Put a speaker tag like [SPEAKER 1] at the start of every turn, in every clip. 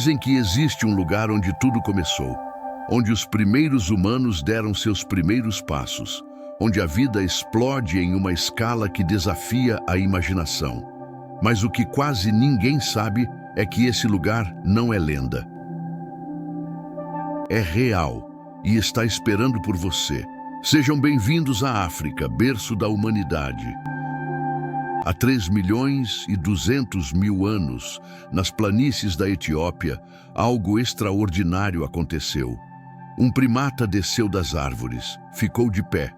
[SPEAKER 1] Dizem que existe um lugar onde tudo começou, onde os primeiros humanos deram seus primeiros passos, onde a vida explode em uma escala que desafia a imaginação. Mas o que quase ninguém sabe é que esse lugar não é lenda. É real e está esperando por você. Sejam bem-vindos à África, berço da humanidade. Há 3.200.000 anos, nas planícies da Etiópia, algo extraordinário aconteceu. Um primata desceu das árvores, ficou de pé,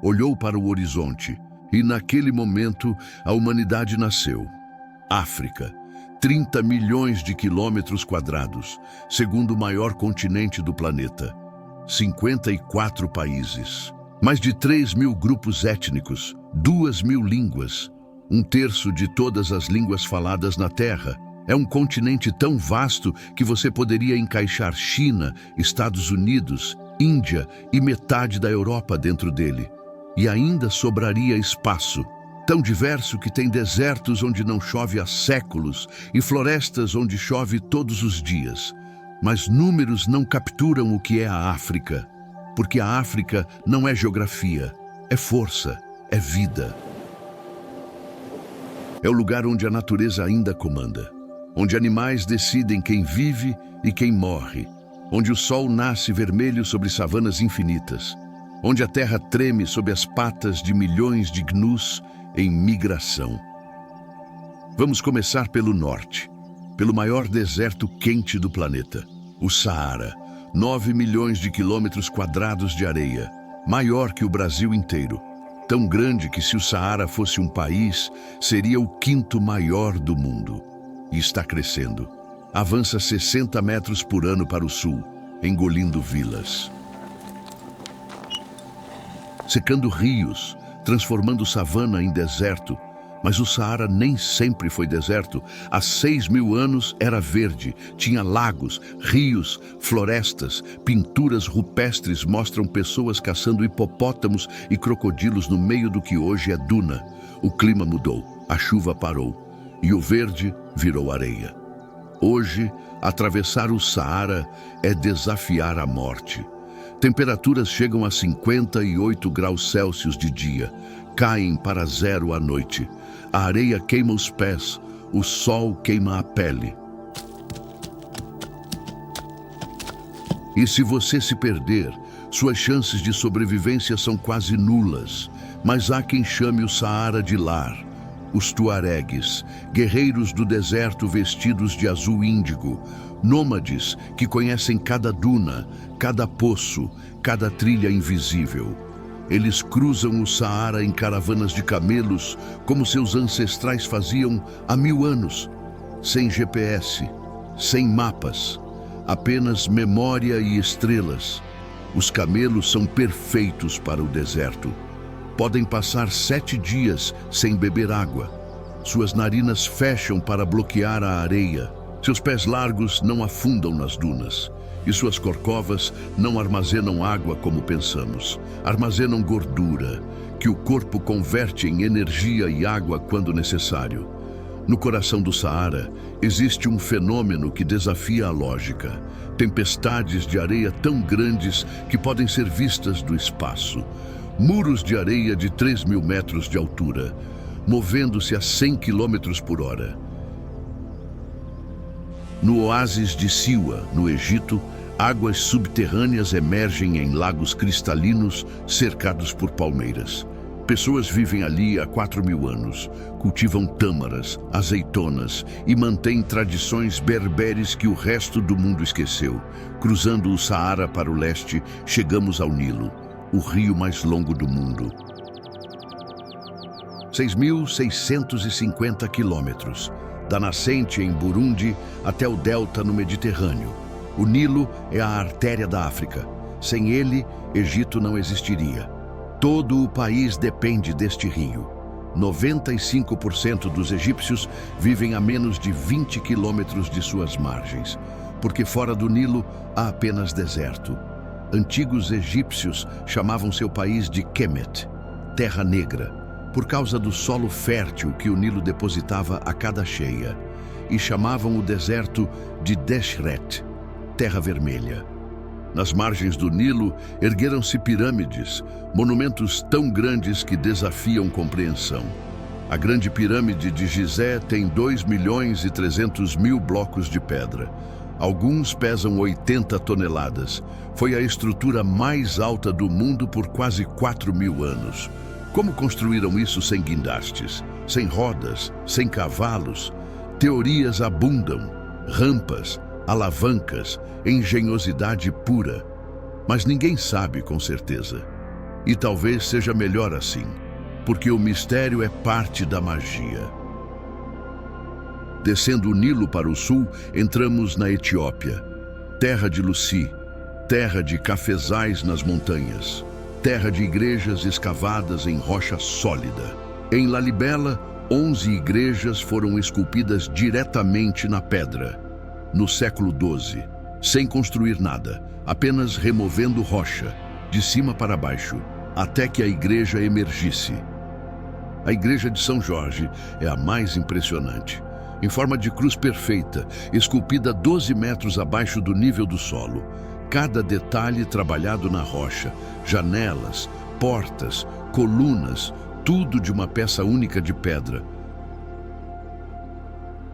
[SPEAKER 1] olhou para o horizonte e, naquele momento, a humanidade nasceu. África, 30 milhões de quilômetros quadrados, segundo maior continente do planeta. 54 países, mais de 3.000 grupos étnicos, 2.000 línguas, 1/3 de todas as línguas faladas na Terra. É um continente tão vasto que você poderia encaixar China, Estados Unidos, Índia e metade da Europa dentro dele. E ainda sobraria espaço. Tão diverso que tem desertos onde não chove há séculos e florestas onde chove todos os dias. Mas números não capturam o que é a África, porque a África não é geografia, é força, é vida. É o lugar onde a natureza ainda comanda, onde animais decidem quem vive e quem morre, onde o sol nasce vermelho sobre savanas infinitas, onde a terra treme sob as patas de milhões de gnus em migração. Vamos começar pelo norte, pelo maior deserto quente do planeta, o Saara, 9 milhões de quilômetros quadrados de areia, maior que o Brasil inteiro. Tão grande que, se o Saara fosse um país, seria o 5º maior do mundo. E está crescendo. Avança 60 metros por ano para o sul, engolindo vilas. Secando rios, transformando savana em deserto. Mas o Saara nem sempre foi deserto. Há 6.000 anos era verde, tinha lagos, rios, florestas, pinturas rupestres mostram pessoas caçando hipopótamos e crocodilos no meio do que hoje é duna. O clima mudou, a chuva parou e o verde virou areia. Hoje, atravessar o Saara é desafiar a morte. Temperaturas chegam a 58 graus Celsius de dia, caem para 0 à noite. A areia queima os pés, o sol queima a pele. E se você se perder, suas chances de sobrevivência são quase nulas. Mas há quem chame o Saara de lar. Os tuaregues, guerreiros do deserto vestidos de azul índigo, nômades que conhecem cada duna, cada poço, cada trilha invisível. Eles cruzam o Saara em caravanas de camelos, como seus ancestrais faziam há 1000 anos, sem GPS, sem mapas, apenas memória e estrelas. Os camelos são perfeitos para o deserto. Podem passar 7 dias sem beber água. Suas narinas fecham para bloquear a areia. Seus pés largos não afundam nas dunas. E suas corcovas não armazenam água como pensamos. Armazenam gordura, que o corpo converte em energia e água quando necessário. No coração do Saara, existe um fenômeno que desafia a lógica. Tempestades de areia tão grandes que podem ser vistas do espaço. Muros de areia de 3.000 metros de altura, movendo-se a 100 km por hora. No oásis de Siwa, no Egito, águas subterrâneas emergem em lagos cristalinos cercados por palmeiras. Pessoas vivem ali há 4.000 anos, cultivam tâmaras, azeitonas e mantêm tradições berberes que o resto do mundo esqueceu. Cruzando o Saara para o leste, chegamos ao Nilo, o rio mais longo do mundo. 6.650 quilômetros, da nascente em Burundi até o delta no Mediterrâneo. O Nilo é a artéria da África. Sem ele, Egito não existiria. Todo o país depende deste rio. 95% dos egípcios vivem a menos de 20 quilômetros de suas margens, porque fora do Nilo há apenas deserto. Antigos egípcios chamavam seu país de Kemet, Terra Negra, por causa do solo fértil que o Nilo depositava a cada cheia. e chamavam o deserto de Deshret, Terra Vermelha. Nas margens do Nilo ergueram-se pirâmides, monumentos tão grandes que desafiam compreensão. A Grande Pirâmide de Gizé tem 2.300.000 blocos de pedra. Alguns pesam 80 toneladas. Foi a estrutura mais alta do mundo por quase 4.000 anos. Como construíram isso sem guindastes, sem rodas, sem cavalos? Teorias abundam, rampas, alavancas, engenhosidade pura. Mas ninguém sabe com certeza. E talvez seja melhor assim, porque o mistério é parte da magia. Descendo o Nilo para o sul, entramos na Etiópia, terra de Luci, terra de cafezais nas montanhas, terra de igrejas escavadas em rocha sólida. Em Lalibela, 11 igrejas foram esculpidas diretamente na pedra, no século XII, sem construir nada, apenas removendo rocha, de cima para baixo, até que a igreja emergisse. A igreja de São Jorge é a mais impressionante, em forma de cruz perfeita, esculpida 12 metros abaixo do nível do solo. Cada detalhe trabalhado na rocha, janelas, portas, colunas, tudo de uma peça única de pedra.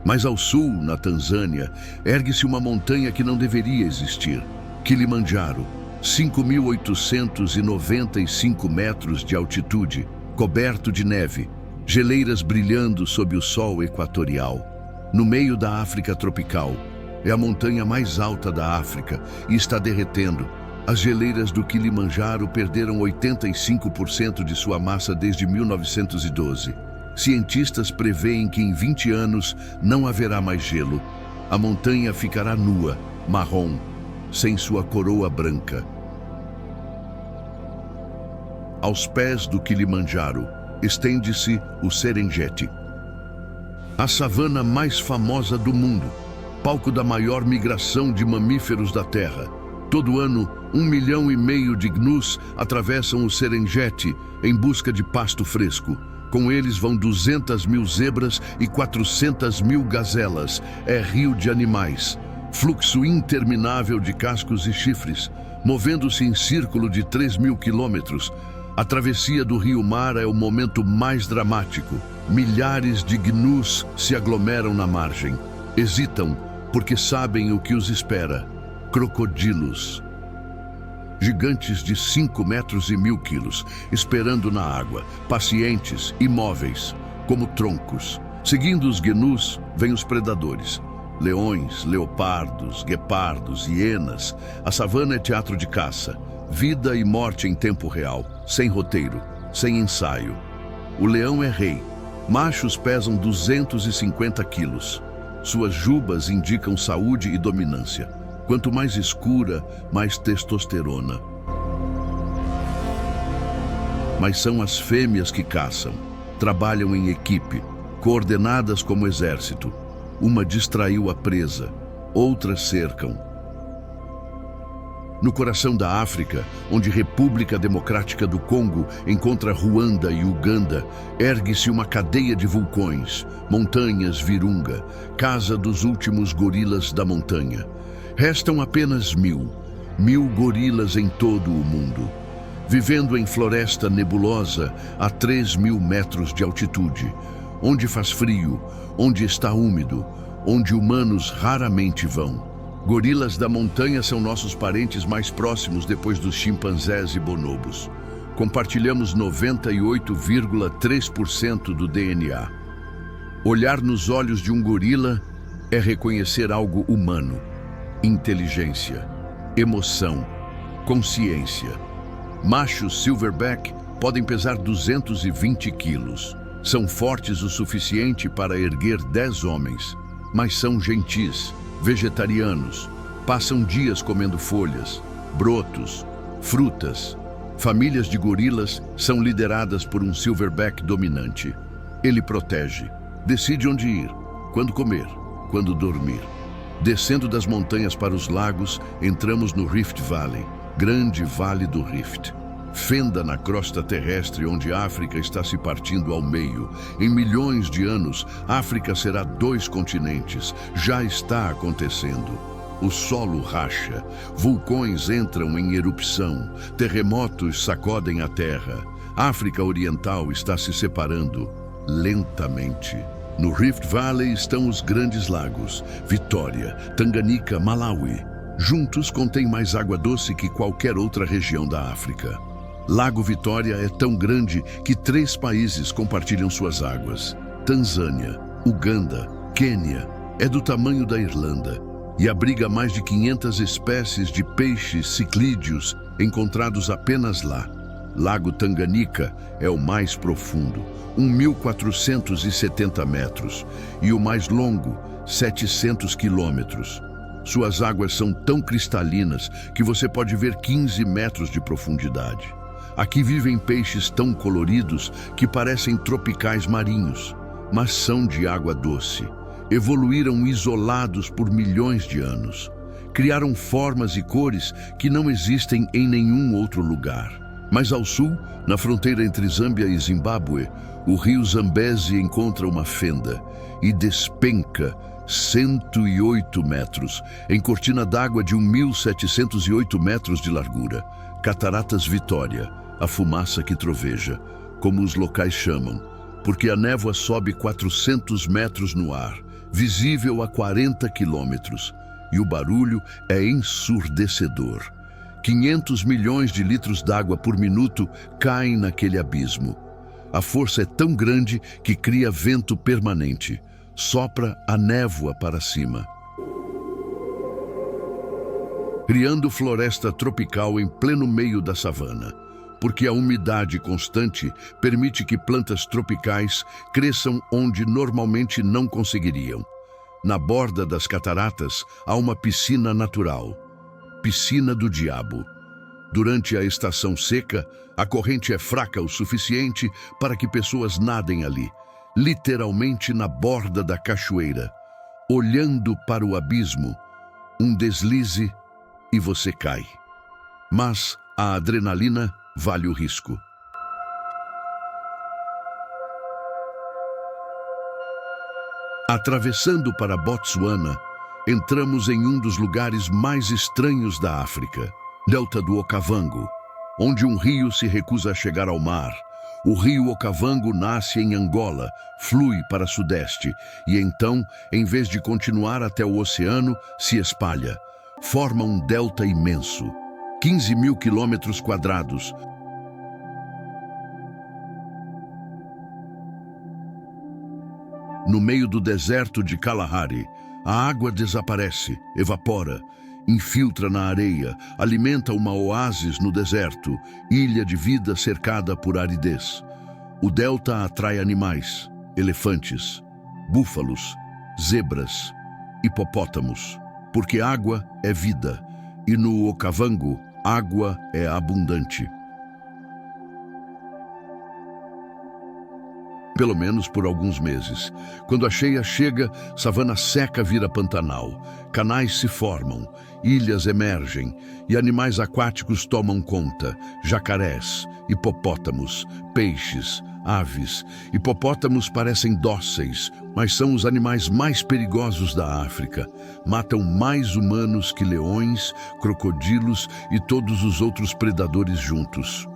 [SPEAKER 1] Mais ao sul, na Tanzânia, ergue-se uma montanha que não deveria existir, Kilimanjaro, 5.895 metros de altitude, coberto de neve, geleiras brilhando sob o sol equatorial. No meio da África tropical, é a montanha mais alta da África e está derretendo. As geleiras do Kilimanjaro perderam 85% de sua massa desde 1912. Cientistas preveem que em 20 anos não haverá mais gelo. A montanha ficará nua, marrom, sem sua coroa branca. Aos pés do Kilimanjaro, estende-se o Serengeti, a savana mais famosa do mundo, palco da maior migração de mamíferos da Terra. Todo ano, 1,5 milhão de gnus atravessam o Serengeti em busca de pasto fresco. Com eles vão 200.000 zebras e 400.000 gazelas. É rio de animais, fluxo interminável de cascos e chifres, movendo-se em círculo de 3.000 quilômetros. A travessia do rio Mara é o momento mais dramático. Milhares de gnus se aglomeram na margem. Hesitam porque sabem o que os espera. Crocodilos. Gigantes de 5 metros e 1.000 quilos, esperando na água, pacientes, imóveis, como troncos. Seguindo os gnus, vêm os predadores. Leões, leopardos, guepardos, hienas. A savana é teatro de caça. Vida e morte em tempo real, sem roteiro, sem ensaio. O leão é rei. Machos pesam 250 quilos. Suas jubas indicam saúde e dominância. Quanto mais escura, mais testosterona. Mas são as fêmeas que caçam. Trabalham em equipe, coordenadas como exército. Uma distraiu a presa, outras cercam. No coração da África, onde República Democrática do Congo encontra Ruanda e Uganda, ergue-se uma cadeia de vulcões, montanhas Virunga, casa dos últimos gorilas da montanha. Restam apenas 1.000 gorilas em todo o mundo, vivendo em floresta nebulosa a 3.000 metros de altitude, onde faz frio, onde está úmido, onde humanos raramente vão. Gorilas da montanha são nossos parentes mais próximos depois dos chimpanzés e bonobos. Compartilhamos 98,3% do DNA. Olhar nos olhos de um gorila é reconhecer algo humano. Inteligência, emoção, consciência. Machos silverback podem pesar 220 quilos. São fortes o suficiente para erguer 10 homens, mas são gentis, vegetarianos, passam dias comendo folhas, brotos, frutas. Famílias de gorilas são lideradas por um silverback dominante. Ele protege, decide onde ir, quando comer, quando dormir. Descendo das montanhas para os lagos, entramos no Rift Valley, grande vale do Rift. Fenda na crosta terrestre onde a África está se partindo ao meio. Em milhões de anos, África será 2 continentes. Já está acontecendo. O solo racha, vulcões entram em erupção, terremotos sacodem a terra. A África Oriental está se separando lentamente. No Rift Valley estão os grandes lagos, Vitória, Tanganica, Malawi. Juntos contêm mais água doce que qualquer outra região da África. Lago Vitória é tão grande que 3 países compartilham suas águas. Tanzânia, Uganda, Quênia, é do tamanho da Irlanda e abriga mais de 500 espécies de peixes ciclídeos encontrados apenas lá. Lago Tanganica é o mais profundo, 1.470 metros, e o mais longo, 700 quilômetros. Suas águas são tão cristalinas que você pode ver 15 metros de profundidade. Aqui vivem peixes tão coloridos que parecem tropicais marinhos, mas são de água doce. Evoluíram isolados por milhões de anos. Criaram formas e cores que não existem em nenhum outro lugar. Mais ao sul, na fronteira entre Zâmbia e Zimbábue, o rio Zambeze encontra uma fenda e despenca 108 metros, em cortina d'água de 1.708 metros de largura. Cataratas Vitória, a fumaça que troveja, como os locais chamam, porque a névoa sobe 400 metros no ar, visível a 40 quilômetros, e o barulho é ensurdecedor. 500 milhões de litros d'água por minuto caem naquele abismo. A força é tão grande que cria vento permanente, sopra a névoa para cima, criando floresta tropical em pleno meio da savana, porque a umidade constante permite que plantas tropicais cresçam onde normalmente não conseguiriam. Na borda das cataratas há uma piscina natural, Piscina do Diabo. Durante a estação seca, a corrente é fraca o suficiente para que pessoas nadem ali, literalmente na borda da cachoeira, olhando para o abismo. Um deslize e você cai. Mas a adrenalina vale o risco. Atravessando para Botsuana, entramos em um dos lugares mais estranhos da África, Delta do Okavango, onde um rio se recusa a chegar ao mar. O rio Okavango nasce em Angola, flui para sudeste e então, em vez de continuar até o oceano, se espalha. Forma um delta imenso, 15 mil quilômetros quadrados. No meio do deserto de Kalahari, a água desaparece, evapora, infiltra na areia, alimenta uma oásis no deserto, ilha de vida cercada por aridez. O delta atrai animais, elefantes, búfalos, zebras, hipopótamos, porque água é vida, e no Okavango, água é abundante. Pelo menos por alguns meses. Quando a cheia chega, savana seca vira pantanal, canais se formam, ilhas emergem e animais aquáticos tomam conta, jacarés, hipopótamos, peixes, aves. Hipopótamos parecem dóceis, mas são os animais mais perigosos da África. Matam mais humanos que leões, crocodilos e todos os outros predadores juntos.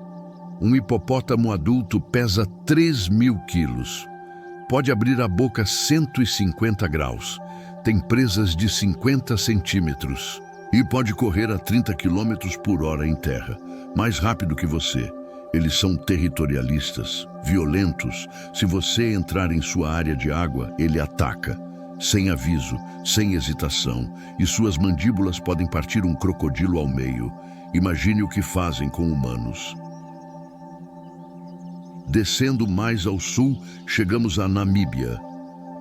[SPEAKER 1] Um hipopótamo adulto pesa 3.000 quilos. Pode abrir a boca 150 graus. Tem presas de 50 centímetros. E pode correr a 30 quilômetros por hora em terra, mais rápido que você. Eles são territorialistas, violentos. Se você entrar em sua área de água, ele ataca. Sem aviso, sem hesitação. E suas mandíbulas podem partir um crocodilo ao meio. Imagine o que fazem com humanos. Descendo mais ao sul, chegamos a Namíbia,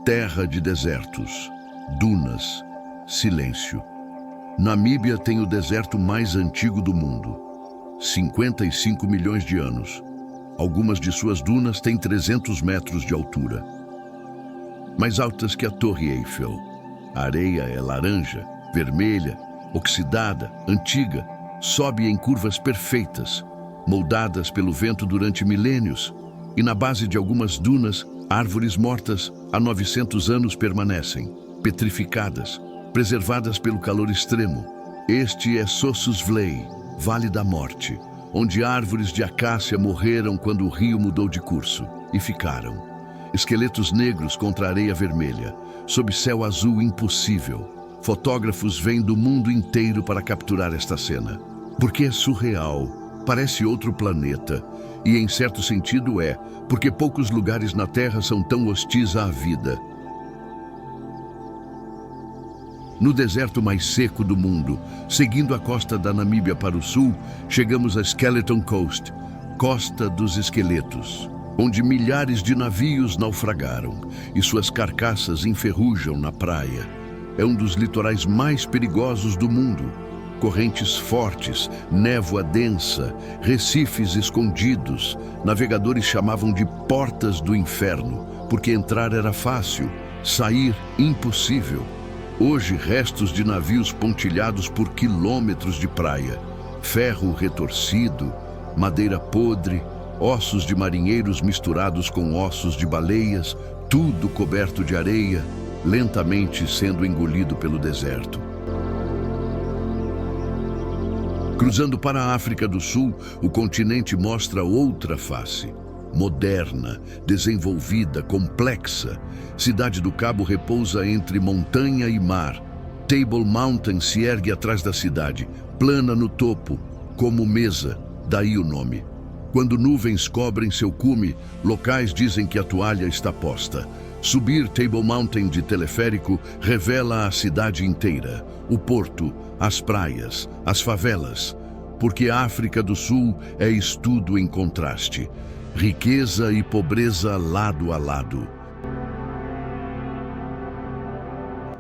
[SPEAKER 1] terra de desertos, dunas, silêncio. Namíbia tem o deserto mais antigo do mundo, 55 milhões de anos. Algumas de suas dunas têm 300 metros de altura, mais altas que a Torre Eiffel. A areia é laranja, vermelha, oxidada, antiga, sobe em curvas perfeitas. moldadas pelo vento durante milênios, e na base de algumas dunas, árvores mortas há 900 anos permanecem, petrificadas, preservadas pelo calor extremo. Este é Sossus Vlei, Vale da Morte, onde árvores de acácia morreram quando o rio mudou de curso, e ficaram. Esqueletos negros contra areia vermelha, sob céu azul impossível. Fotógrafos vêm do mundo inteiro para capturar esta cena. Porque é surreal, parece outro planeta, e em certo sentido é, porque poucos lugares na Terra são tão hostis à vida. No deserto mais seco do mundo, seguindo a costa da Namíbia para o sul, chegamos a Skeleton Coast, Costa dos Esqueletos, onde milhares de navios naufragaram e suas carcaças enferrujam na praia. É um dos litorais mais perigosos do mundo. Correntes fortes, névoa densa, recifes escondidos. Navegadores chamavam de portas do inferno, porque entrar era fácil, sair impossível. Hoje, restos de navios pontilhados por quilômetros de praia, ferro retorcido, madeira podre, ossos de marinheiros misturados com ossos de baleias, tudo coberto de areia, lentamente sendo engolido pelo deserto. Cruzando para a África do Sul, o continente mostra outra face. Moderna, desenvolvida, complexa. Cidade do Cabo repousa entre montanha e mar. Table Mountain se ergue atrás da cidade, plana no topo, como mesa, daí o nome. Quando nuvens cobrem seu cume, locais dizem que a toalha está posta. Subir Table Mountain de teleférico revela a cidade inteira, o porto, as praias, as favelas, porque a África do Sul é estudo em contraste, riqueza e pobreza lado a lado.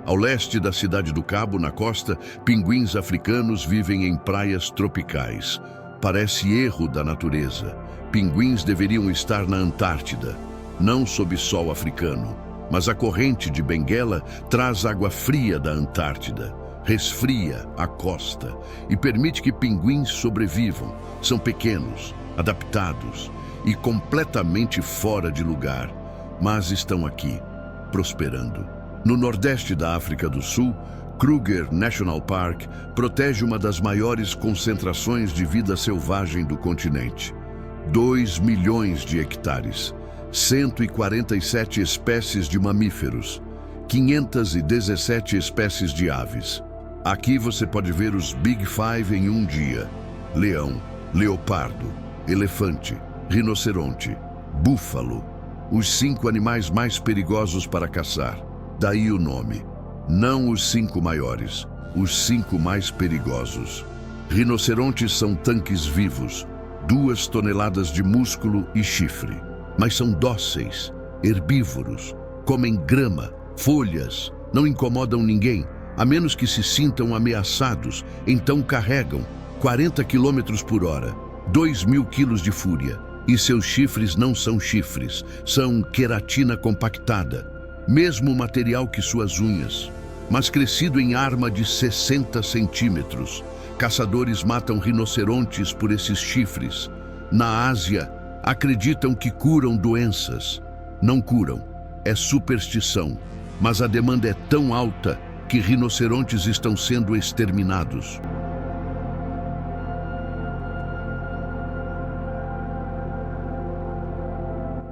[SPEAKER 1] Ao leste da cidade do Cabo, na costa, pinguins africanos vivem em praias tropicais. Parece erro da natureza. Pinguins deveriam estar na Antártida, não sob sol africano. Mas a corrente de Benguela traz água fria da Antártida, resfria a costa e permite que pinguins sobrevivam. São pequenos, adaptados e completamente fora de lugar, mas estão aqui, prosperando. No nordeste da África do Sul, Kruger National Park protege uma das maiores concentrações de vida selvagem do continente. 2 milhões de hectares, 147 espécies de mamíferos, 517 espécies de aves. Aqui você pode ver os Big Five em um dia: leão, leopardo, elefante, rinoceronte, búfalo, os 5 animais mais perigosos para caçar. Daí o nome. Não os 5 maiores, os 5 mais perigosos. Rinocerontes são tanques vivos, 2 toneladas de músculo e chifre. Mas são dóceis, herbívoros, comem grama, folhas, não incomodam ninguém, a menos que se sintam ameaçados, então carregam 40 km por hora, 2.000 quilos de fúria. E seus chifres não são chifres, são queratina compactada, mesmo material que suas unhas, mas crescido em arma de 60 centímetros. Caçadores matam rinocerontes por esses chifres. Na Ásia, acreditam que curam doenças. Não curam, é superstição, mas a demanda é tão alta que rinocerontes estão sendo exterminados.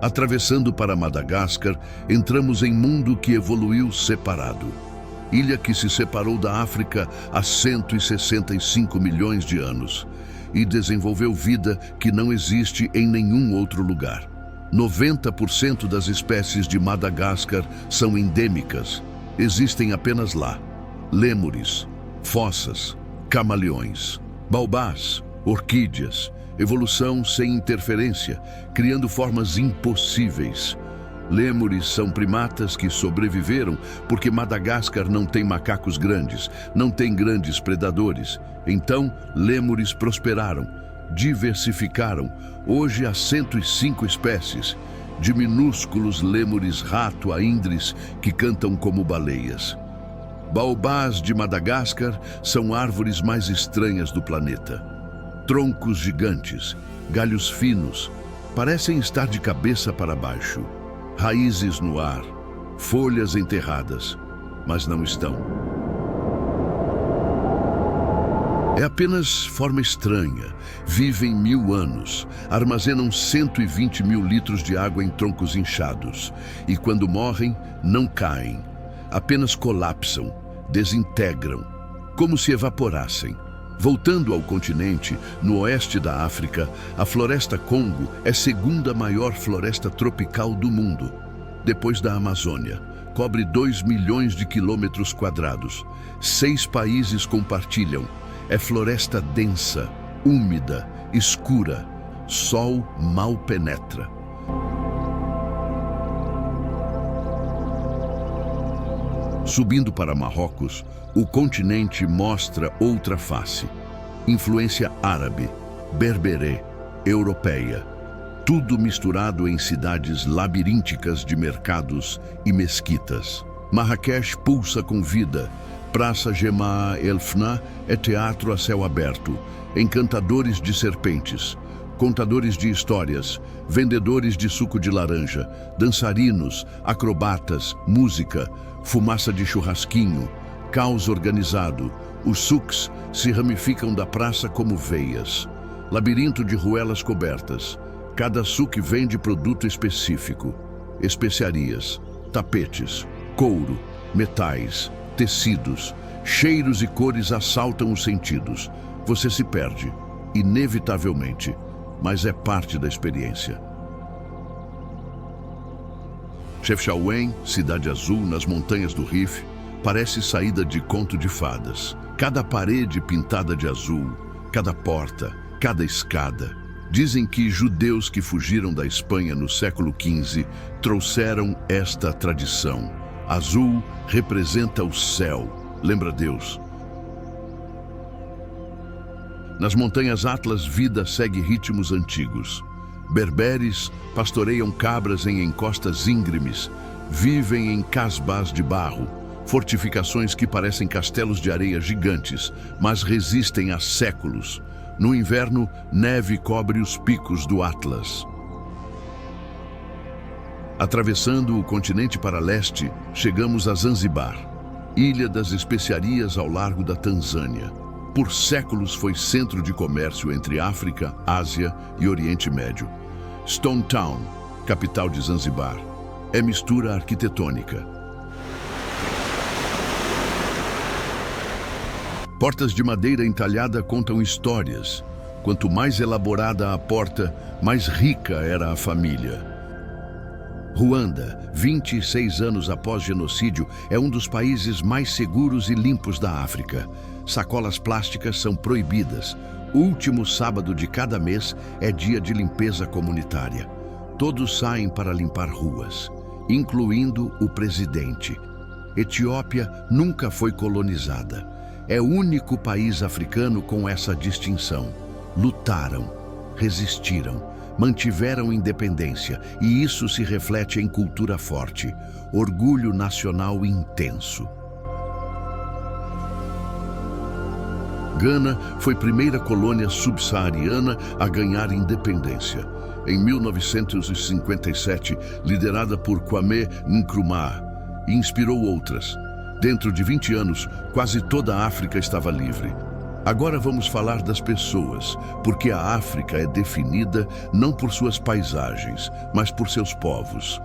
[SPEAKER 1] Atravessando para Madagascar, entramos em mundo que evoluiu separado. Ilha que se separou da África há 165 milhões de anos e desenvolveu vida que não existe em nenhum outro lugar. 90% das espécies de Madagascar são endêmicas. Existem apenas lá. Lêmures, fossas, camaleões, baobás, orquídeas, evolução sem interferência, criando formas impossíveis. Lêmures são primatas que sobreviveram porque Madagascar não tem macacos grandes, não tem grandes predadores. Então, lêmures prosperaram, diversificaram. Hoje há 105 espécies, de minúsculos lêmures rato a índres que cantam como baleias. Baobás de Madagascar são árvores mais estranhas do planeta. Troncos gigantes, galhos finos, parecem estar de cabeça para baixo, raízes no ar, folhas enterradas, mas não estão. É apenas forma estranha, vivem 1000 anos, armazenam 120 mil litros de água em troncos inchados e quando morrem, não caem, apenas colapsam, desintegram, como se evaporassem. Voltando ao continente, no oeste da África, a floresta Congo é a segunda maior floresta tropical do mundo, depois da Amazônia. Cobre 2 milhões de quilômetros quadrados. 6 países compartilham. É floresta densa, úmida, escura. Sol mal penetra. Subindo para Marrocos, o continente mostra outra face. Influência árabe, berberê, europeia. Tudo misturado em cidades labirínticas de mercados e mesquitas. Marrakech pulsa com vida. Praça Jemaa el-Fna é teatro a céu aberto. Encantadores de serpentes, contadores de histórias, vendedores de suco de laranja, dançarinos, acrobatas, música, fumaça de churrasquinho, caos organizado. Os souks se ramificam da praça como veias. Labirinto de ruelas cobertas. Cada souk vende produto específico. Especiarias, tapetes, couro, metais, tecidos, cheiros e cores assaltam os sentidos. Você se perde, inevitavelmente, mas é parte da experiência. Chefchaouen, Cidade Azul, nas montanhas do Rif, parece saída de conto de fadas. Cada parede pintada de azul, cada porta, cada escada. Dizem que judeus que fugiram da Espanha no século XV trouxeram esta tradição. Azul representa o céu, lembra Deus. Nas montanhas Atlas, vida segue ritmos antigos. Berberes pastoreiam cabras em encostas íngremes, vivem em casbás de barro, fortificações que parecem castelos de areia gigantes, mas resistem há séculos. No inverno, neve cobre os picos do Atlas. Atravessando o continente para leste, chegamos a Zanzibar, ilha das especiarias ao largo da Tanzânia. Por séculos foi centro de comércio entre África, Ásia e Oriente Médio. Stone Town, capital de Zanzibar, é mistura arquitetônica. Portas de madeira entalhada contam histórias. Quanto mais elaborada a porta, mais rica era a família. Ruanda, 26 anos após genocídio, é um dos países mais seguros e limpos da África. Sacolas plásticas são proibidas. O último sábado de cada mês é dia de limpeza comunitária. Todos saem para limpar ruas, incluindo o presidente. Etiópia nunca foi colonizada. É o único país africano com essa distinção. Lutaram, resistiram, mantiveram independência e isso se reflete em cultura forte, orgulho nacional intenso. Gana foi a primeira colônia subsaariana a ganhar independência. Em 1957, liderada por Kwame Nkrumah, e inspirou outras. Dentro de 20 anos, quase toda a África estava livre. Agora vamos falar das pessoas, porque a África é definida não por suas paisagens, mas por seus povos.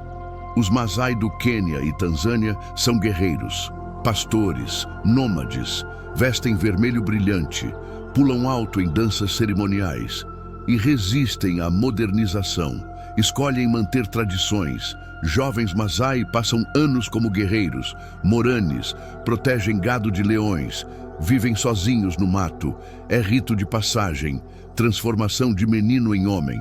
[SPEAKER 1] Os Masai do Quênia e Tanzânia são guerreiros, pastores, nômades, vestem vermelho brilhante, pulam alto em danças cerimoniais e resistem à modernização. Escolhem manter tradições. Jovens Masai passam anos como guerreiros. Moranes protegem gado de leões. Vivem sozinhos no mato. É rito de passagem. Transformação de menino em homem.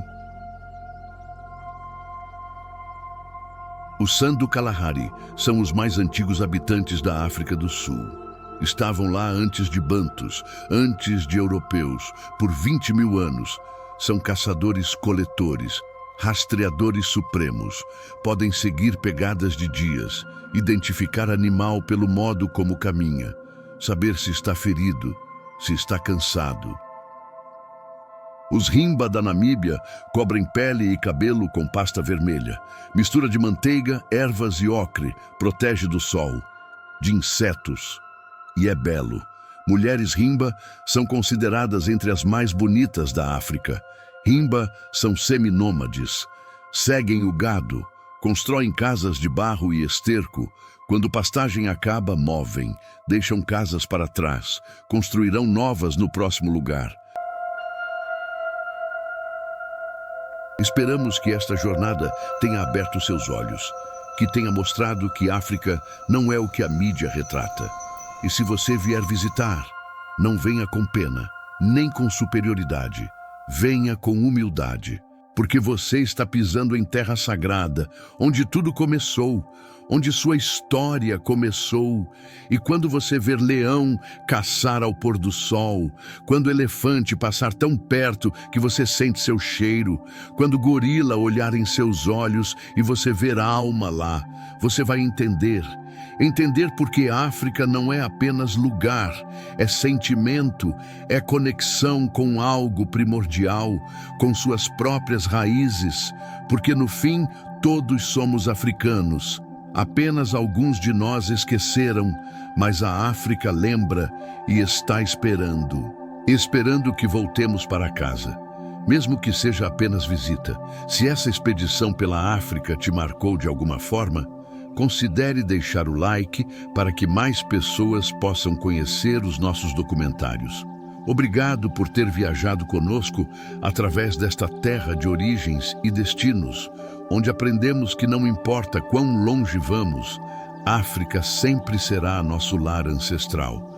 [SPEAKER 1] Os Sandu Kalahari são os mais antigos habitantes da África do Sul. Estavam lá antes de bantus, antes de europeus, por 20 mil anos. São caçadores-coletores, rastreadores supremos. Podem seguir pegadas de dias, identificar animal pelo modo como caminha, saber se está ferido, se está cansado. Os Himba da Namíbia cobrem pele e cabelo com pasta vermelha. Mistura de manteiga, ervas e ocre protege do sol, de insetos e é belo. Mulheres Himba são consideradas entre as mais bonitas da África. Himba são seminômades, seguem o gado, constroem casas de barro e esterco. Quando pastagem acaba, movem, deixam casas para trás, construirão novas no próximo lugar. Esperamos que esta jornada tenha aberto seus olhos, que tenha mostrado que África não é o que a mídia retrata. E se você vier visitar, não venha com pena, nem com superioridade. Venha com humildade, porque você está pisando em terra sagrada, onde tudo começou, onde sua história começou. E quando você ver leão caçar ao pôr do sol, quando elefante passar tão perto que você sente seu cheiro, quando gorila olhar em seus olhos e você ver a alma lá, você vai entender porque a África não é apenas lugar, é sentimento, é conexão com algo primordial, com suas próprias raízes, porque no fim todos somos africanos. Apenas alguns de nós esqueceram, mas a África lembra e está esperando que voltemos para casa. Mesmo que seja apenas visita, se essa expedição pela África te marcou de alguma forma, considere deixar o like para que mais pessoas possam conhecer os nossos documentários. Obrigado por ter viajado conosco através desta terra de origens e destinos, onde aprendemos que não importa quão longe vamos, África sempre será nosso lar ancestral.